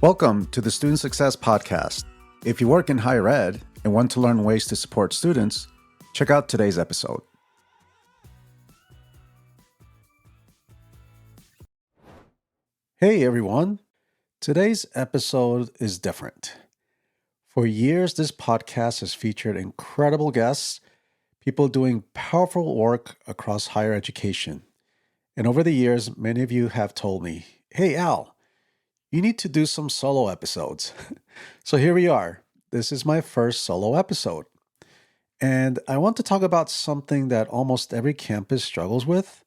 Welcome to the Student Success Podcast. If you work in higher ed and want to learn ways to support students, check out today's episode. Hey everyone, today's episode is different. For years, this podcast has featured incredible guests, people doing powerful work across higher education. And over the years, many of you have told me, hey Al, you need to do some solo episodes. So here we are. This is my first solo episode. And I want to talk about something that almost every campus struggles with,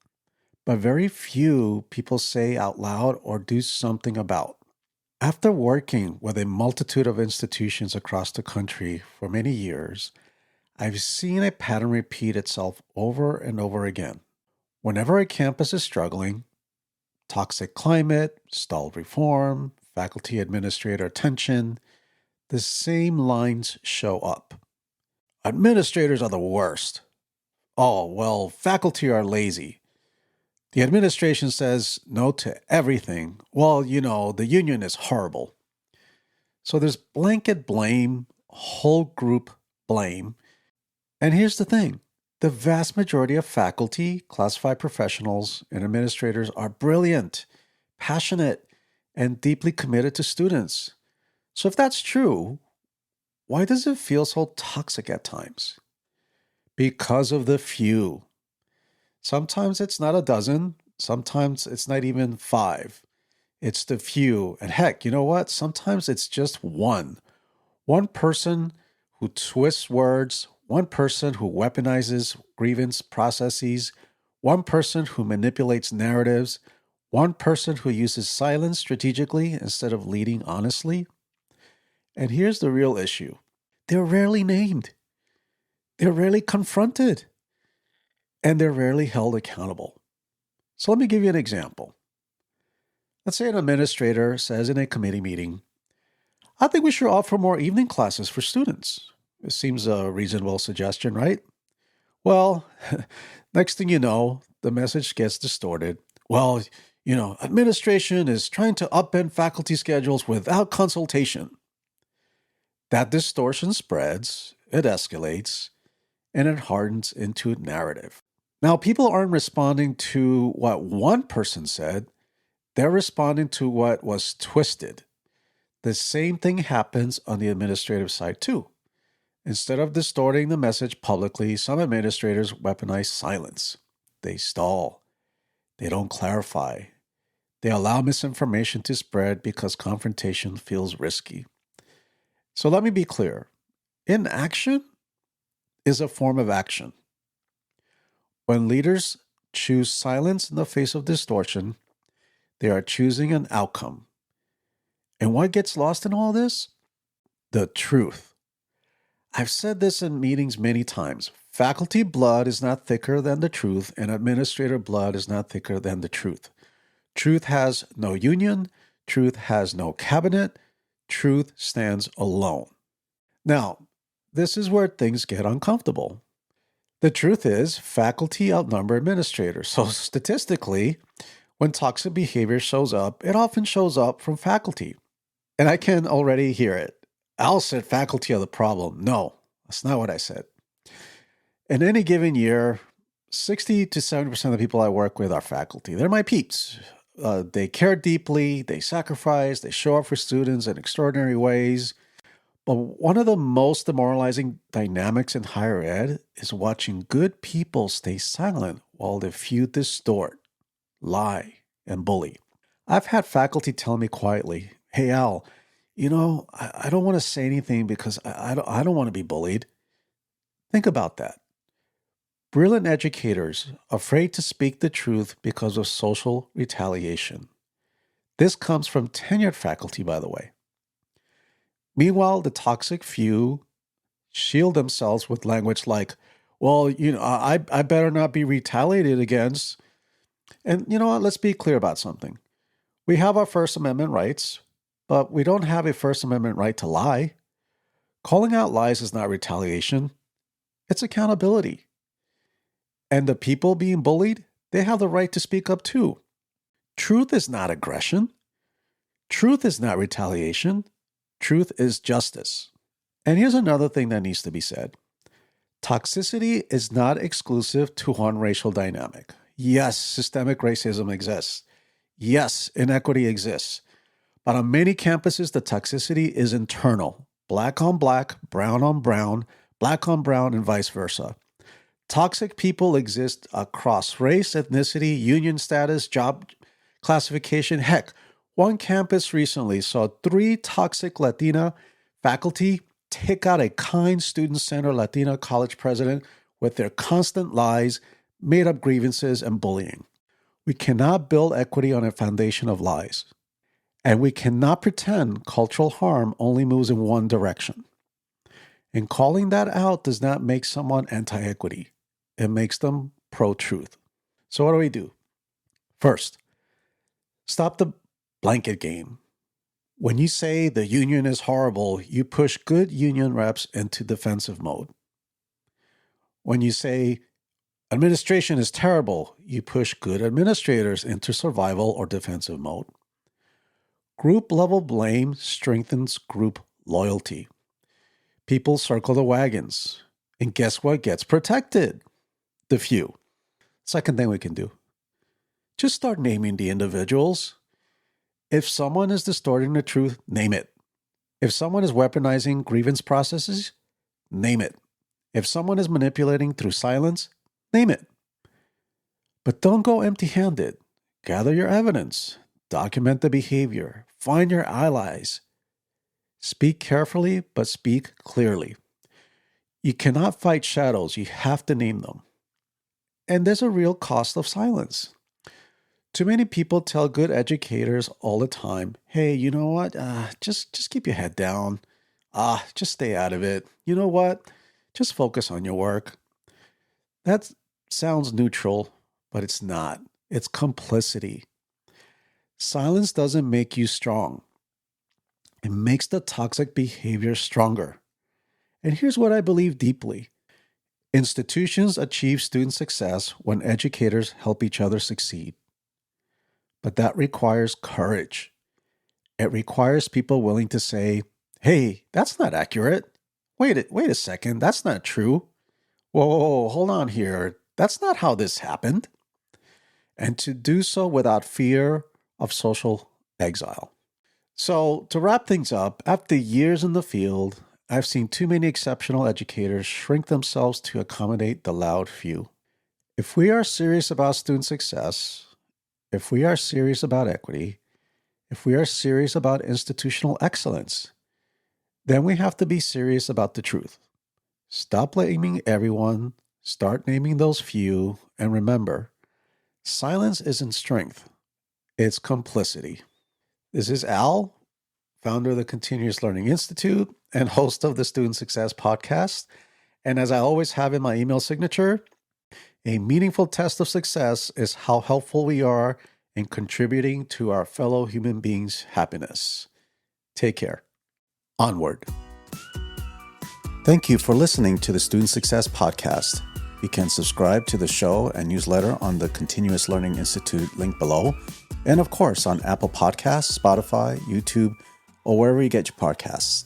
but very few people say out loud or do something about. After working with a multitude of institutions across the country for many years, I've seen a pattern repeat itself over and over again. Whenever a campus is struggling, toxic climate, stalled reform, faculty administrator tension, the same lines show up. Administrators are the worst. Oh, well, faculty are lazy. The administration says no to everything. Well, the union is horrible. So there's blanket blame, whole group blame. And here's the thing. The vast majority of faculty, classified professionals, and administrators are brilliant, passionate, and deeply committed to students. So if that's true, why does it feel so toxic at times? Because of the few. Sometimes it's not a dozen. Sometimes it's not even 5. It's the few. And heck, you know what? Sometimes it's just one. One person who twists words, one person who weaponizes grievance processes, one person who manipulates narratives, one person who uses silence strategically instead of leading honestly. And here's the real issue. They're rarely named. They're rarely confronted. And they're rarely held accountable. So let me give you an example. Let's say an administrator says in a committee meeting, I think we should offer more evening classes for students. It seems a reasonable suggestion, right? Well, next thing you know, the message gets distorted. Well, administration is trying to upend faculty schedules without consultation. That distortion spreads, it escalates, and it hardens into narrative. Now, people aren't responding to what one person said. They're responding to what was twisted. The same thing happens on the administrative side too. Instead of distorting the message publicly, some administrators weaponize silence. They stall. They don't clarify. They allow misinformation to spread because confrontation feels risky. So let me be clear. Inaction is a form of action. When leaders choose silence in the face of distortion, they are choosing an outcome. And what gets lost in all this? The truth. I've said this in meetings many times. Faculty blood is not thicker than the truth, and administrator blood is not thicker than the truth. Truth has no union. Truth has no cabinet. Truth stands alone. Now, this is where things get uncomfortable. The truth is, faculty outnumber administrators. So statistically, when toxic behavior shows up, it often shows up from faculty. And I can already hear it. Al said faculty are the problem. No, that's not what I said. In any given year, 60 to 70% of the people I work with are faculty. They're my peeps. They care deeply, they sacrifice, they show up for students in extraordinary ways. But one of the most demoralizing dynamics in higher ed is watching good people stay silent while the few distort, lie, and bully. I've had faculty tell me quietly, hey Al, I don't want to say anything because I don't want to be bullied. Think about that. Brilliant educators afraid to speak the truth because of social retaliation. This comes from tenured faculty, by the way. Meanwhile, the toxic few shield themselves with language like, well, I better not be retaliated against. And you know what? Let's be clear about something. We have our First Amendment rights, but we don't have a First Amendment right to lie. Calling out lies is not retaliation. It's accountability. And the people being bullied, they have the right to speak up too. Truth is not aggression. Truth is not retaliation. Truth is justice. And here's another thing that needs to be said. Toxicity is not exclusive to one racial dynamic. Yes, systemic racism exists. Yes, inequity exists. But on many campuses, the toxicity is internal. Black on black, brown on brown, black on brown, and vice versa. Toxic people exist across race, ethnicity, union status, job classification. Heck, one campus recently saw 3 toxic Latina faculty take out a kind student-centered Latina college president with their constant lies, made-up grievances, and bullying. We cannot build equity on a foundation of lies. And we cannot pretend cultural harm only moves in one direction. And calling that out does not make someone anti-equity. It makes them pro-truth. So what do we do? First, stop the blanket game. When you say the union is horrible, you push good union reps into defensive mode. When you say administration is terrible, you push good administrators into survival or defensive mode. Group level blame strengthens group loyalty. People circle the wagons. And guess what gets protected? The few. Second thing we can do. Just start naming the individuals. If someone is distorting the truth, name it. If someone is weaponizing grievance processes, name it. If someone is manipulating through silence, name it. But don't go empty-handed. Gather your evidence. Document the behavior. Find your allies. Speak carefully, but speak clearly. You cannot fight shadows. You have to name them. And there's a real cost of silence. Too many people tell good educators all the time, hey, you know what? Just keep your head down. Just stay out of it. You know what? Just focus on your work. That sounds neutral, but it's not. It's complicity. Silence doesn't make you strong. It makes the toxic behavior stronger. And here's what I believe deeply. Institutions achieve student success when educators help each other succeed. But that requires courage. It requires people willing to say, hey, that's not accurate. Wait a second, that's not true. Whoa, hold on here. That's not how this happened. And to do so without fear of social exile. So to wrap things up, after years in the field, I've seen too many exceptional educators shrink themselves to accommodate the loud few. If we are serious about student success, if we are serious about equity, if we are serious about institutional excellence, then we have to be serious about the truth. Stop blaming everyone, start naming those few, and remember, silence isn't strength, it's complicity. This is Al, founder of the Continuous Learning Institute and host of the Student Success Podcast. And as I always have in my email signature, a meaningful test of success is how helpful we are in contributing to our fellow human beings' happiness. Take care. Onward. Thank you for listening to the Student Success Podcast. You can subscribe to the show and newsletter on the Continuous Learning Institute link below. And of course, on Apple Podcasts, Spotify, YouTube, or wherever you get your podcasts.